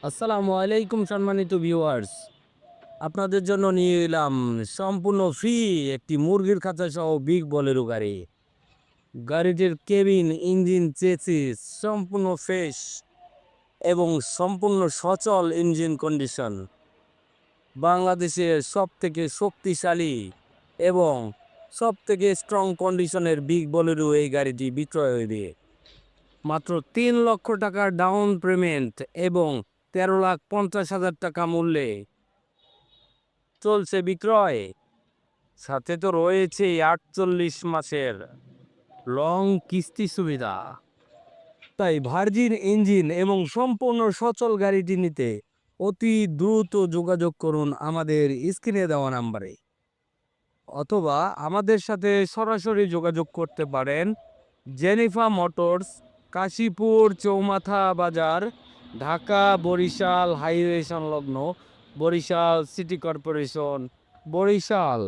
আসসালামু আলাইকুম সম্মানিত ভিউয়ার্স, আপনাদের জন্য নিয়ে এলাম সম্পূর্ণ ফ্রি একটি মুরগির খাঁচা সহ বিগ বলেরো গাড়ি। গাড়িটির কেবিন, ইঞ্জিন, চেসিস সম্পূর্ণ ফ্রেশ এবং সম্পূর্ণ সচল ইঞ্জিন কন্ডিশন। বাংলাদেশের সবথেকে শক্তিশালী এবং সবথেকে স্ট্রং কন্ডিশনের বিগ বলেরো এই গাড়িটি বিক্রয় হইবে মাত্র ৩ লক্ষ টাকার ডাউন পেমেন্ট এবং ১৩,৫০,০০০ টাকা মূল্যে চলছে বিক্রয়। সাথে তো রয়েছে ৪৮ মাসের লং কিস্তি সুবিধা। তাই ভার্জিন ইঞ্জিন এবং সম্পূর্ণ সচল গাড়িটি নিতে অতি দ্রুত যোগাযোগ করুন আমাদের স্ক্রিনে দেওয়া নাম্বারে, অথবা আমাদের সাথে সরাসরি যোগাযোগ করতে পারেন জেনিফা মোটরস, কাশীপুর চৌমাথা বাজার, ঢাকা বরিশাল হাইওয়ে সংলগ্ন, বরিশাল সিটি কর্পোরেশন, বরিশাল।